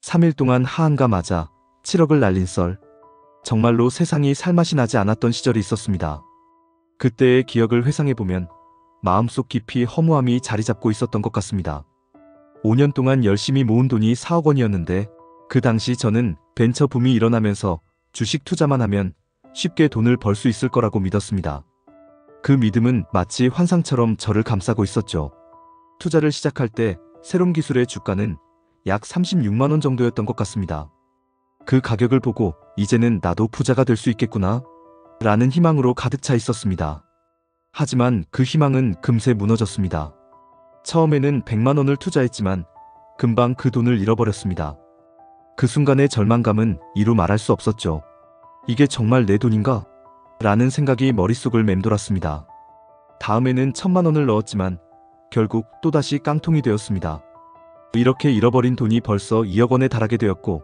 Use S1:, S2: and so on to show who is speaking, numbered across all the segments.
S1: 3일 동안 하한가 맞아 7억을 날린 썰. 정말로 세상이 살맛이 나지 않았던 시절이 있었습니다. 그때의 기억을 회상해보면 마음속 깊이 허무함이 자리 잡고 있었던 것 같습니다. 5년 동안 열심히 모은 돈이 4억 원이었는데 그 당시 저는 벤처 붐이 일어나면서 주식 투자만 하면 쉽게 돈을 벌 수 있을 거라고 믿었습니다. 그 믿음은 마치 환상처럼 저를 감싸고 있었죠. 투자를 시작할 때 새로운 기술의 주가는 약 36만 원 정도였던 것 같습니다. 그 가격을 보고 이제는 나도 부자가 될 수 있겠구나 라는 희망으로 가득 차 있었습니다. 하지만 그 희망은 금세 무너졌습니다. 처음에는 100만 원을 투자했지만 금방 그 돈을 잃어버렸습니다. 그 순간의 절망감은 이루 말할 수 없었죠. 이게 정말 내 돈인가? 라는 생각이 머릿속을 맴돌았습니다. 다음에는 1000만 원을 넣었지만 결국 또다시 깡통이 되었습니다. 이렇게 잃어버린 돈이 벌써 2억 원에 달하게 되었고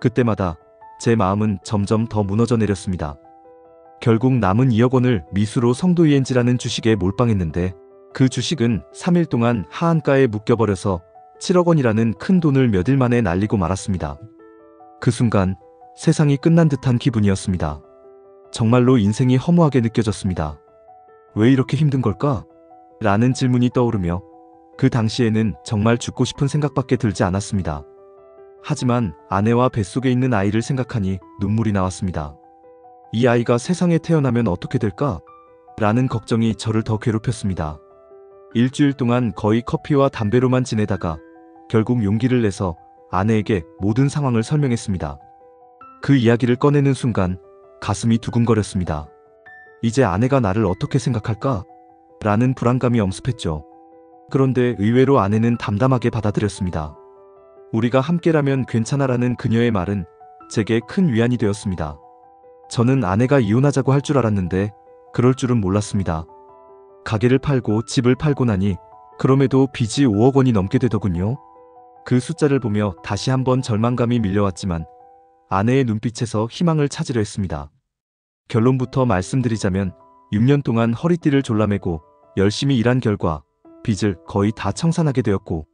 S1: 그때마다 제 마음은 점점 더 무너져 내렸습니다. 결국 남은 2억 원을 미수로 성도이엔지라는 주식에 몰빵했는데 그 주식은 3일 동안 하한가에 묶여버려서 7억 원이라는 큰 돈을 몇 일 만에 날리고 말았습니다. 그 순간 세상이 끝난 듯한 기분이었습니다. 정말로 인생이 허무하게 느껴졌습니다. 왜 이렇게 힘든 걸까? 라는 질문이 떠오르며 그 당시에는 정말 죽고 싶은 생각밖에 들지 않았습니다. 하지만 아내와 뱃속에 있는 아이를 생각하니 눈물이 나왔습니다. 이 아이가 세상에 태어나면 어떻게 될까? 라는 걱정이 저를 더 괴롭혔습니다. 일주일 동안 거의 커피와 담배로만 지내다가 결국 용기를 내서 아내에게 모든 상황을 설명했습니다. 그 이야기를 꺼내는 순간 가슴이 두근거렸습니다. 이제 아내가 나를 어떻게 생각할까? 라는 불안감이 엄습했죠. 그런데 의외로 아내는 담담하게 받아들였습니다. 우리가 함께라면 괜찮아라는 그녀의 말은 제게 큰 위안이 되었습니다. 저는 아내가 이혼하자고 할 줄 알았는데 그럴 줄은 몰랐습니다. 가게를 팔고 집을 팔고 나니 그럼에도 빚이 5억 원이 넘게 되더군요. 그 숫자를 보며 다시 한번 절망감이 밀려왔지만 아내의 눈빛에서 희망을 찾으려 했습니다. 결론부터 말씀드리자면 6년 동안 허리띠를 졸라매고 열심히 일한 결과 빚을 거의 다 청산하게 되었고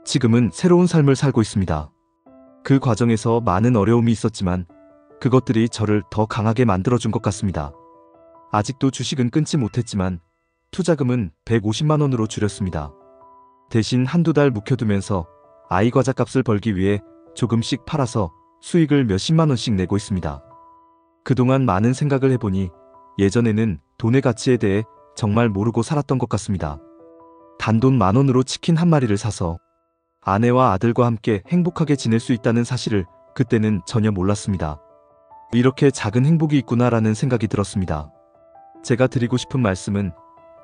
S1: 지금은 새로운 삶을 살고 있습니다. 그 과정에서 많은 어려움이 있었지만 그것들이 저를 더 강하게 만들어준 것 같습니다. 아직도 주식은 끊지 못했지만 투자금은 150만 원으로 줄였습니다. 대신 한두 달 묵혀두면서 아이 과자값을 벌기 위해 조금씩 팔아서 수익을 몇십만 원씩 내고 있습니다. 그동안 많은 생각을 해보니 예전에는 돈의 가치에 대해 정말 모르고 살았던 것 같습니다. 단돈 10,000원으로 치킨 한 마리를 사서 아내와 아들과 함께 행복하게 지낼 수 있다는 사실을 그때는 전혀 몰랐습니다. 이렇게 작은 행복이 있구나라는 생각이 들었습니다. 제가 드리고 싶은 말씀은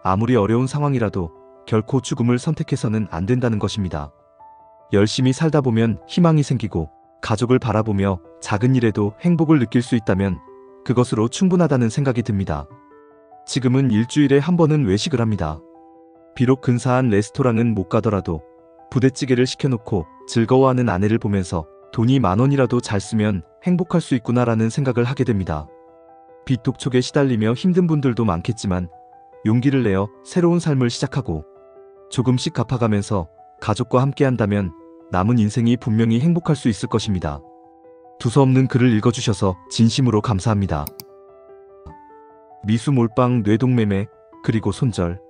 S1: 아무리 어려운 상황이라도 결코 죽음을 선택해서는 안 된다는 것입니다. 열심히 살다 보면 희망이 생기고 가족을 바라보며 작은 일에도 행복을 느낄 수 있다면 그것으로 충분하다는 생각이 듭니다. 지금은 일주일에 한 번은 외식을 합니다. 비록 근사한 레스토랑은 못 가더라도 부대찌개를 시켜놓고 즐거워하는 아내를 보면서 돈이 10,000원이라도 잘 쓰면 행복할 수 있구나라는 생각을 하게 됩니다. 빚 독촉에 시달리며 힘든 분들도 많겠지만 용기를 내어 새로운 삶을 시작하고 조금씩 갚아가면서 가족과 함께 한다면 남은 인생이 분명히 행복할 수 있을 것입니다. 두서없는 글을 읽어주셔서 진심으로 감사합니다. 미수 몰빵 뇌동매매 그리고 손절.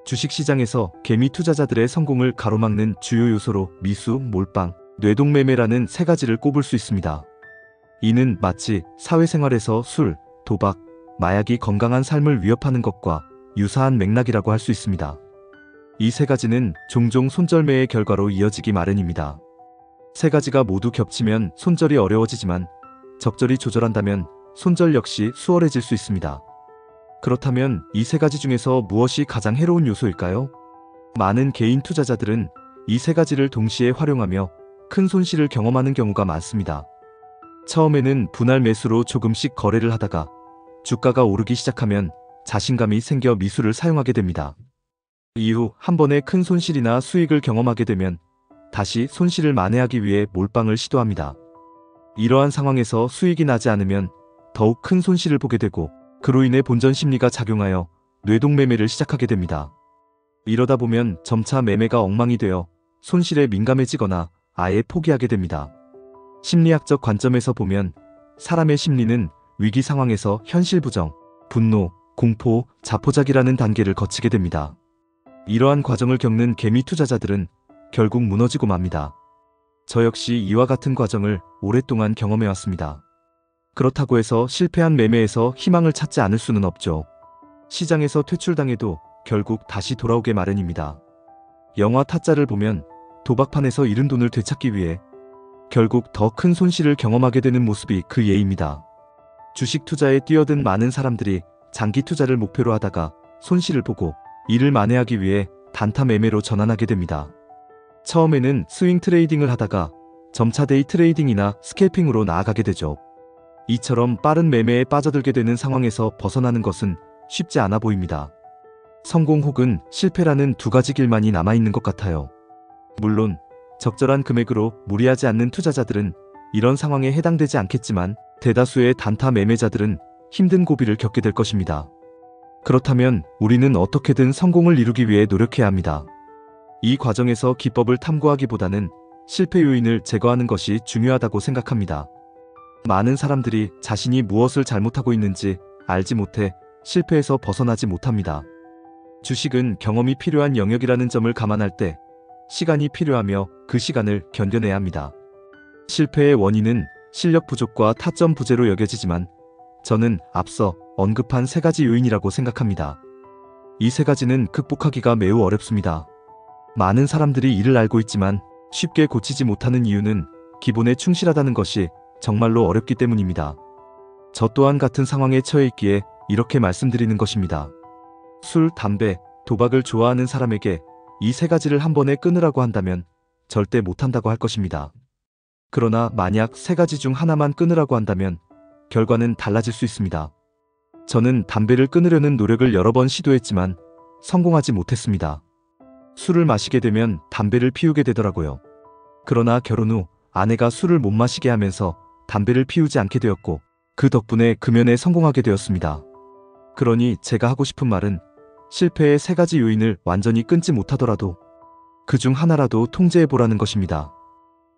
S1: 주식시장에서 개미 투자자들의 성공을 가로막는 주요 요소로 미수, 몰빵, 뇌동매매라는 세 가지를 꼽을 수 있습니다. 이는 마치 사회생활에서 술, 도박, 마약이 건강한 삶을 위협하는 것과 유사한 맥락이라고 할 수 있습니다. 이 세 가지는 종종 손절매의 결과로 이어지기 마련입니다. 세 가지가 모두 겹치면 손절이 어려워지지만 적절히 조절한다면 손절 역시 수월해질 수 있습니다. 그렇다면 이 세 가지 중에서 무엇이 가장 해로운 요소일까요? 많은 개인 투자자들은 이 세 가지를 동시에 활용하며 큰 손실을 경험하는 경우가 많습니다. 처음에는 분할 매수로 조금씩 거래를 하다가 주가가 오르기 시작하면 자신감이 생겨 미수를 사용하게 됩니다. 이후 한 번에 큰 손실이나 수익을 경험하게 되면 다시 손실을 만회하기 위해 몰빵을 시도합니다. 이러한 상황에서 수익이 나지 않으면 더욱 큰 손실을 보게 되고 그로 인해 본전 심리가 작용하여 뇌동매매를 시작하게 됩니다. 이러다 보면 점차 매매가 엉망이 되어 손실에 민감해지거나 아예 포기하게 됩니다. 심리학적 관점에서 보면 사람의 심리는 위기 상황에서 현실 부정, 분노, 공포, 자포자기라는 단계를 거치게 됩니다. 이러한 과정을 겪는 개미 투자자들은 결국 무너지고 맙니다. 저 역시 이와 같은 과정을 오랫동안 경험해왔습니다. 그렇다고 해서 실패한 매매에서 희망을 찾지 않을 수는 없죠. 시장에서 퇴출당해도 결국 다시 돌아오게 마련입니다. 영화 타짜를 보면 도박판에서 잃은 돈을 되찾기 위해 결국 더 큰 손실을 경험하게 되는 모습이 그 예입니다. 주식 투자에 뛰어든 많은 사람들이 장기 투자를 목표로 하다가 손실을 보고 이를 만회하기 위해 단타 매매로 전환하게 됩니다. 처음에는 스윙 트레이딩을 하다가 점차 데이 트레이딩이나 스캘핑으로 나아가게 되죠. 이처럼 빠른 매매에 빠져들게 되는 상황에서 벗어나는 것은 쉽지 않아 보입니다. 성공 혹은 실패라는 두 가지 길만이 남아있는 것 같아요. 물론 적절한 금액으로 무리하지 않는 투자자들은 이런 상황에 해당되지 않겠지만 대다수의 단타 매매자들은 힘든 고비를 겪게 될 것입니다. 그렇다면 우리는 어떻게든 성공을 이루기 위해 노력해야 합니다. 이 과정에서 기법을 탐구하기보다는 실패 요인을 제거하는 것이 중요하다고 생각합니다. 많은 사람들이 자신이 무엇을 잘못하고 있는지 알지 못해 실패에서 벗어나지 못합니다. 주식은 경험이 필요한 영역이라는 점을 감안할 때 시간이 필요하며 그 시간을 견뎌내야 합니다. 실패의 원인은 실력 부족과 타점 부재로 여겨지지만 저는 앞서 언급한 세 가지 요인이라고 생각합니다. 이 세 가지는 극복하기가 매우 어렵습니다. 많은 사람들이 이를 알고 있지만 쉽게 고치지 못하는 이유는 기본에 충실하다는 것이 정말로 어렵기 때문입니다. 저 또한 같은 상황에 처해 있기에 이렇게 말씀드리는 것입니다. 술, 담배, 도박을 좋아하는 사람에게 이 세 가지를 한 번에 끊으라고 한다면 절대 못한다고 할 것입니다. 그러나 만약 세 가지 중 하나만 끊으라고 한다면 결과는 달라질 수 있습니다. 저는 담배를 끊으려는 노력을 여러 번 시도했지만 성공하지 못했습니다. 술을 마시게 되면 담배를 피우게 되더라고요. 그러나 결혼 후 아내가 술을 못 마시게 하면서 담배를 피우지 않게 되었고 그 덕분에 금연에 성공하게 되었습니다. 그러니 제가 하고 싶은 말은 실패의 세 가지 요인을 완전히 끊지 못하더라도 그 중 하나라도 통제해보라는 것입니다.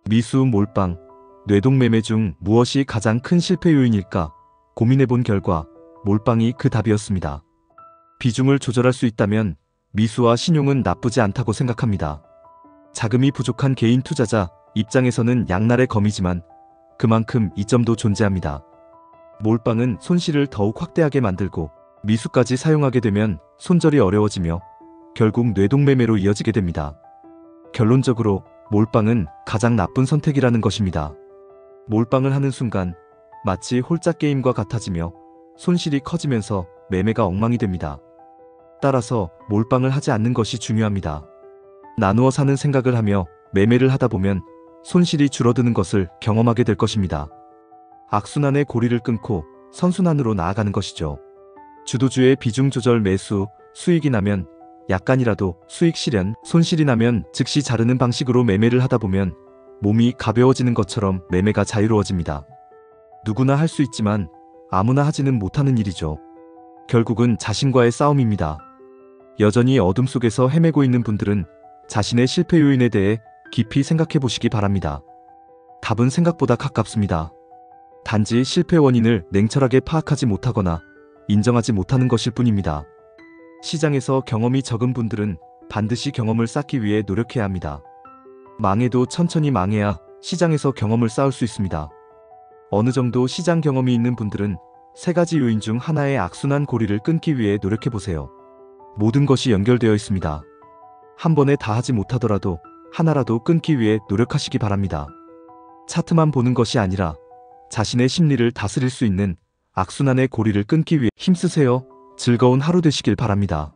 S1: 미수, 몰빵, 뇌동매매 중 무엇이 가장 큰 실패 요인일까 고민해본 결과 몰빵이 그 답이었습니다. 비중을 조절할 수 있다면 미수와 신용은 나쁘지 않다고 생각합니다. 자금이 부족한 개인 투자자 입장에서는 양날의 검이지만 그만큼 이점도 존재합니다. 몰빵은 손실을 더욱 확대하게 만들고 미수까지 사용하게 되면 손절이 어려워지며 결국 뇌동매매로 이어지게 됩니다. 결론적으로 몰빵은 가장 나쁜 선택이라는 것입니다. 몰빵을 하는 순간 마치 홀짝 게임과 같아지며 손실이 커지면서 매매가 엉망이 됩니다. 따라서 몰빵을 하지 않는 것이 중요합니다. 나누어 사는 생각을 하며 매매를 하다 보면 손실이 줄어드는 것을 경험하게 될 것입니다. 악순환의 고리를 끊고 선순환으로 나아가는 것이죠. 주도주의 비중 조절 매수, 수익이 나면 약간이라도 수익 실현, 손실이 나면 즉시 자르는 방식으로 매매를 하다 보면 몸이 가벼워지는 것처럼 매매가 자유로워집니다. 누구나 할 수 있지만 아무나 하지는 못하는 일이죠. 결국은 자신과의 싸움입니다. 여전히 어둠 속에서 헤매고 있는 분들은 자신의 실패 요인에 대해 깊이 생각해 보시기 바랍니다. 답은 생각보다 가깝습니다. 단지 실패 원인을 냉철하게 파악하지 못하거나 인정하지 못하는 것일 뿐입니다. 시장에서 경험이 적은 분들은 반드시 경험을 쌓기 위해 노력해야 합니다. 망해도 천천히 망해야 시장에서 경험을 쌓을 수 있습니다. 어느 정도 시장 경험이 있는 분들은 세 가지 요인 중 하나의 악순환 고리를 끊기 위해 노력해보세요. 모든 것이 연결되어 있습니다. 한 번에 다 하지 못하더라도 하나라도 끊기 위해 노력하시기 바랍니다. 차트만 보는 것이 아니라 자신의 심리를 다스릴 수 있는 악순환의 고리를 끊기 위해 힘쓰세요. 즐거운 하루 되시길 바랍니다.